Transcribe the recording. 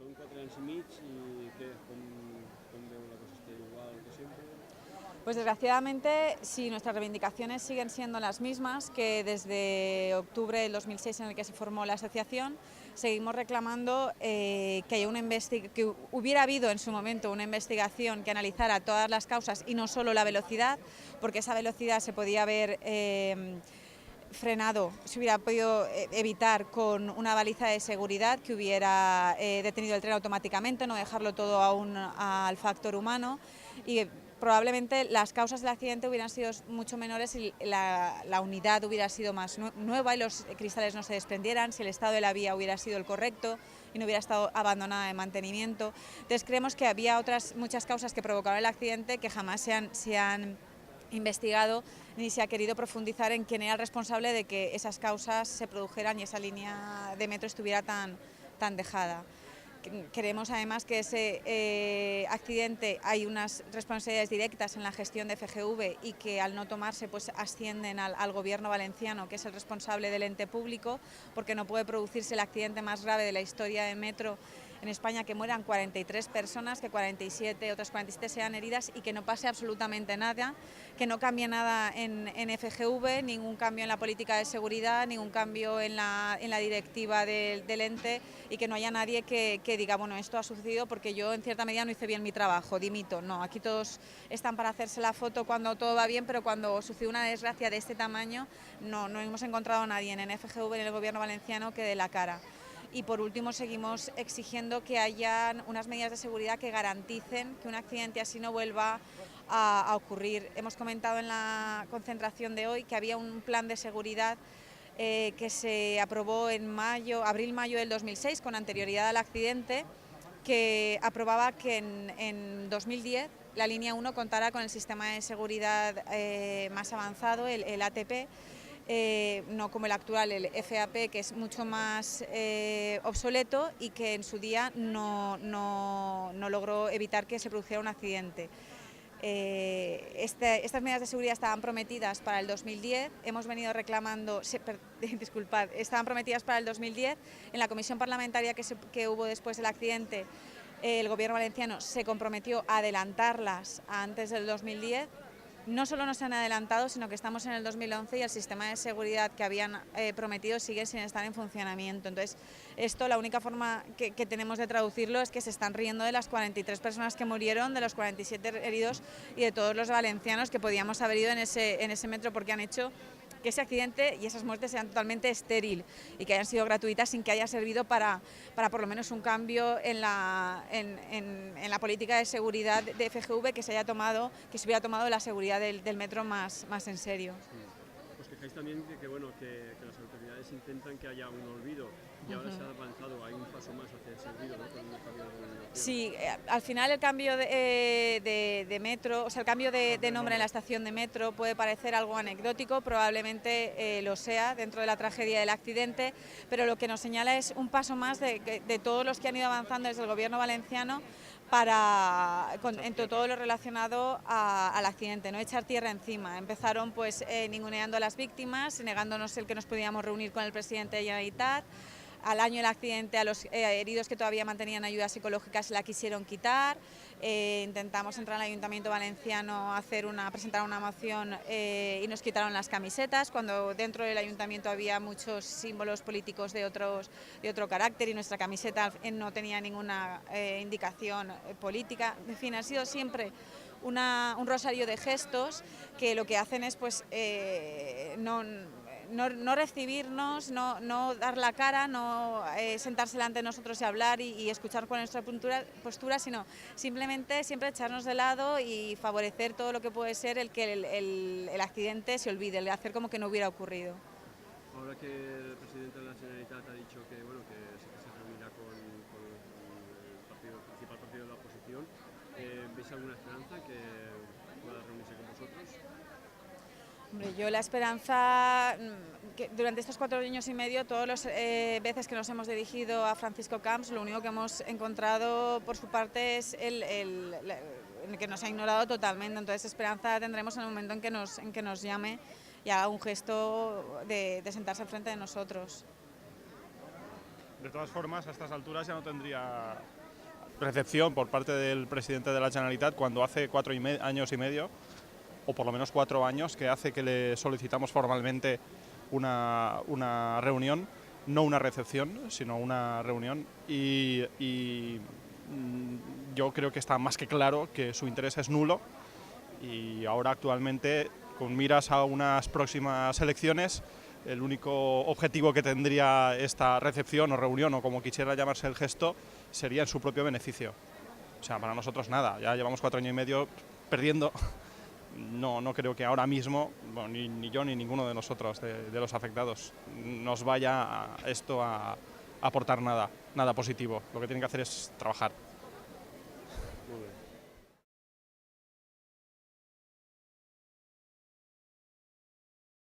Són 4 anys i mig i què, com veu la cosa? Està igual que siempre? Pues desgraciadamente, si nuestras reivindicaciones siguen siendo las mismas que desde octubre del 2006 en el que se formó la asociación, seguimos reclamando que hubiera habido en su momento una investigación que analizara todas las causas y no solo la velocidad, porque esa velocidad se podía haber frenado, se hubiera podido evitar con una baliza de seguridad que hubiera detenido el tren automáticamente, no dejarlo todo aún al factor humano, y probablemente las causas del accidente hubieran sido mucho menores si la unidad hubiera sido más nueva y los cristales no se desprendieran, si el estado de la vía hubiera sido el correcto y no hubiera estado abandonada de mantenimiento. Entonces creemos que había muchas causas que provocaron el accidente que jamás se han investigado ni se ha querido profundizar en quién era el responsable de que esas causas se produjeran y esa línea de metro estuviera tan dejada. Queremos además que ese accidente hay unas responsabilidades directas en la gestión de FGV y que al no tomarse pues ascienden al gobierno valenciano, que es el responsable del ente público, porque no puede producirse el accidente más grave de la historia del metro en España, que mueran 43 personas, que otras 47 sean heridas y que no pase absolutamente nada, que no cambie nada en FGV, ningún cambio en la política de seguridad, ningún cambio en la directiva del ente y que no haya nadie que diga, bueno, esto ha sucedido porque yo en cierta medida no hice bien mi trabajo, dimito. No, aquí todos están para hacerse la foto cuando todo va bien, pero cuando sucede una desgracia de este tamaño no hemos encontrado a nadie en FGV, en el gobierno valenciano, que dé la cara. Y por último seguimos exigiendo que hayan unas medidas de seguridad que garanticen que un accidente así no vuelva a ocurrir. Hemos comentado en la concentración de hoy que había un plan de seguridad que se aprobó en abril-mayo del 2006, con anterioridad al accidente, que aprobaba que en 2010 la línea 1 contara con el sistema de seguridad más avanzado, el ATP, no como el actual, el FAP, que es mucho más obsoleto y que en su día no logró evitar que se produjera un accidente. Estas medidas de seguridad estaban prometidas para el 2010, hemos venido reclamando, disculpad, estaban prometidas para el 2010, en la comisión parlamentaria que hubo después del accidente, el gobierno valenciano se comprometió a adelantarlas antes del 2010. No solo no se han adelantado, sino que estamos en el 2011 y el sistema de seguridad que habían prometido sigue sin estar en funcionamiento. Entonces, esto, la única forma que tenemos de traducirlo es que se están riendo de las 43 personas que murieron, de los 47 heridos y de todos los valencianos que podíamos haber ido en ese metro, porque han hecho que ese accidente y esas muertes sean totalmente estéril y que hayan sido gratuitas sin que haya servido para por lo menos un cambio en la política de seguridad de FGV, que se hubiera tomado la seguridad del metro más en serio. Os quejáis también de que, bueno, que las autoridades intentan que haya un olvido y ahora se ha avanzado, hay un paso más hacia ese olvido, ¿no? Con el cambio de denominación. Sí, al final el cambio de metro, o sea, el cambio de nombre en la estación de metro puede parecer algo anecdótico, probablemente lo sea dentro de la tragedia del accidente, pero lo que nos señala es un paso más de todos los que han ido avanzando desde el gobierno valenciano en todo lo relacionado al accidente, no echar tierra encima. Empezaron pues ninguneando a las víctimas, negándonos el que nos podíamos reunir con el presidente de Generalitat. Al año del accidente, a los heridos que todavía mantenían ayuda psicológica se la quisieron quitar. Intentamos entrar al Ayuntamiento Valenciano a presentar una moción y nos quitaron las camisetas, cuando dentro del Ayuntamiento había muchos símbolos políticos de otro carácter y nuestra camiseta no tenía ninguna indicación política. En fin, ha sido siempre un rosario de gestos que lo que hacen es pues no recibirnos, no dar la cara, no sentarse delante de nosotros y hablar y escuchar con nuestra postura, sino simplemente siempre echarnos de lado y favorecer todo lo que puede ser el que el accidente se olvide, el hacer como que no hubiera ocurrido. Ahora que el presidente de la Generalitat ha dicho que, bueno, que se reunirá con el principal partido de la oposición, ¿veis alguna esperanza que pueda reunirse con vosotros? Hombre, yo la esperanza, que durante estos 4 años y medio, todas las veces que nos hemos dirigido a Francisco Camps, lo único que hemos encontrado por su parte es el que nos ha ignorado totalmente. Entonces, esperanza tendremos en el momento en que nos llame y haga un gesto de sentarse enfrente de nosotros. De todas formas, a estas alturas ya no tendría recepción por parte del presidente de la Generalitat cuando hace 4 años y medio, o por lo menos 4 años, que hace que le solicitamos formalmente una reunión, no una recepción, sino una reunión, y yo creo que está más que claro que su interés es nulo, y ahora actualmente, con miras a unas próximas elecciones, el único objetivo que tendría esta recepción o reunión, o como quisiera llamarse el gesto, sería en su propio beneficio. O sea, para nosotros nada, ya llevamos 4 años y medio perdiendo. No creo que ahora mismo, bueno, ni yo ni ninguno de nosotros, de los afectados, nos vaya esto a aportar nada positivo. Lo que tienen que hacer es trabajar. Muy bien.